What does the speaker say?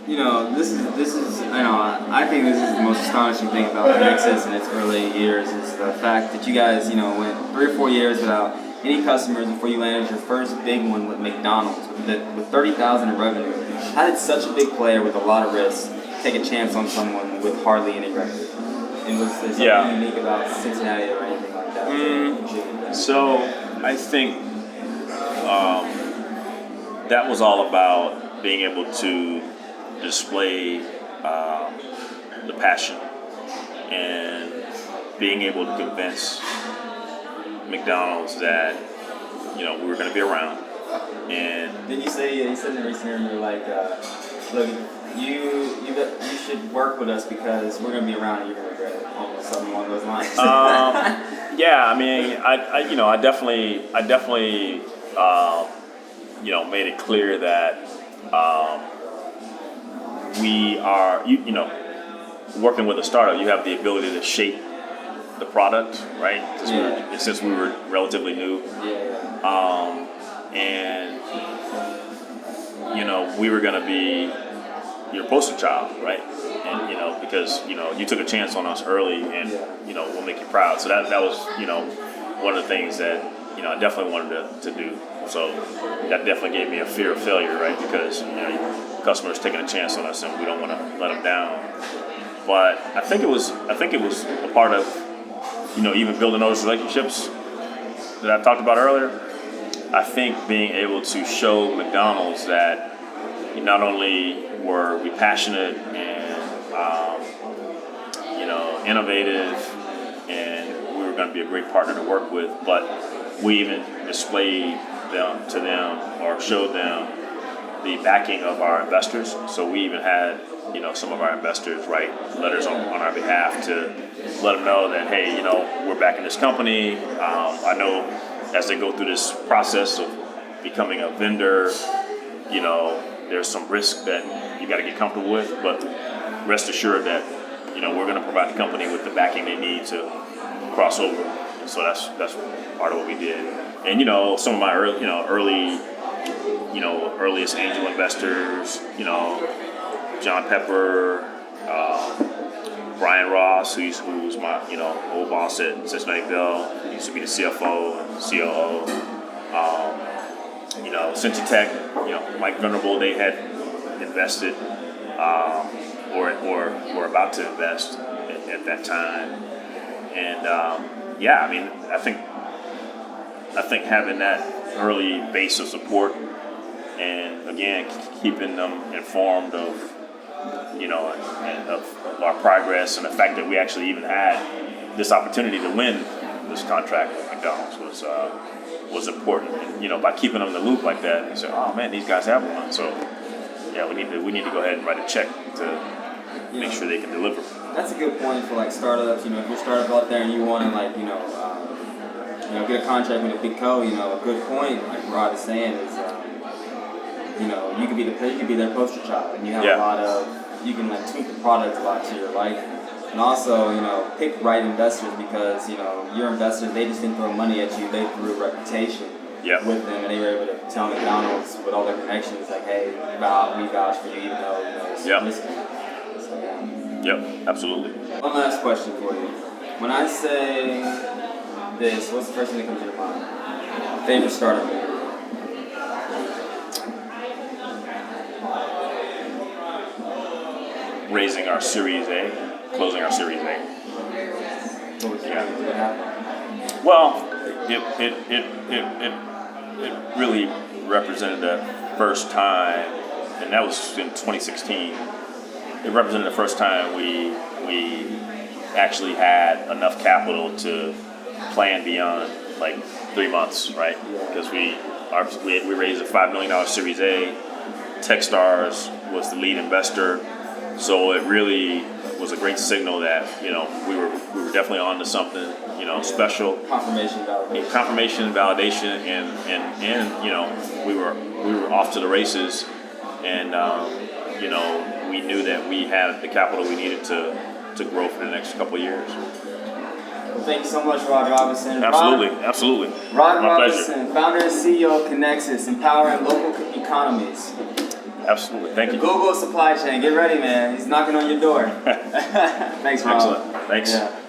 I think this is the most astonishing thing about Nexus in its early years is the fact that you guys, went 3 or 4 years without any customers before you landed your first big one with McDonald's with 30,000 in revenue. How did such a big player with a lot of risk take a chance on someone with hardly any revenue? And was there something unique about Cincinnati or anything like that? So I think that was all about being able to display the passion and being able to convince McDonald's that we were going to be around. And did you say you said in the recent interview like, look, you should work with us because we're going to be around and you're going to regret it, almost something along those lines. Yeah, I mean, I definitely made it clear that we are, working with a startup, you have the ability to shape the product, right? Since we were relatively new. And, we were going to be your poster child, right? And, because, you took a chance on us early and, we'll make you proud. So that was, one of the things that, I definitely wanted to do. So that definitely gave me a fear of failure, right? Because, customers taking a chance on us and we don't want to let them down. But I think it was a part of, even building those relationships that I talked about earlier. I think being able to show McDonald's that not only were we passionate and innovative, and we were going to be a great partner to work with, but we even displayed them to them or showed them the backing of our investors. So we even had some of our investors write letters on our behalf to let them know that, hey, we're backing this company. I know as they go through this process of becoming a vendor, there's some risk that you got to get comfortable with, but rest assured that we're going to provide the company with the backing they need to cross over. And so that's part of what we did. And some of my earliest angel investors, John Pepper, Brian Ross, who's my old boss at Cincinnati Bell. He used to be the CFO and COO. Synthetech, Mike Venerable, they had invested or were about to invest at that time. And I think having that early base of support and again keeping them informed of of our progress and the fact that we actually even had this opportunity to win this contract with McDonald's was important. And, by keeping them in the loop like that, they said, "Oh man, these guys have one." So yeah, we need to go ahead and write a check to make sure they can deliver. That's a good point for startups. If you're a startup out there and you want to get a contract with a big co, a good point like Rod is saying is you could be their poster child, and you have a lot of you can tweak the product a lot to your liking. And also, pick right investors because, your investors, they just didn't throw money at you, they threw a reputation with them, and they were able to tell McDonald's with all their connections, like, hey, we vouch for you, even though, it's risky. So, Yep, absolutely. One last question for you. When I say this, what's the first thing that comes to your mind? Favorite startup movie? Raising our Series A, closing our Series A. What happened? Well, it really represented the first time, and that was in 2016. It represented the first time we actually had enough capital to plan beyond 3 months, right? Because we raised a $5 million Series A. Techstars was the lead investor. So it really was a great signal that we were definitely on to something special. Confirmation validation, and we were off to the races, and we knew that we had the capital we needed to grow for the next couple of years. Well, thank you so much, Rod Robinson. Absolutely. Rod My Robinson, pleasure. founder and CEO of Connexus, empowering local economies. Absolutely. Thank you. Google supply chain. Get ready, man. He's knocking on your door. Thanks, Rob. Excellent. Thanks. Yeah.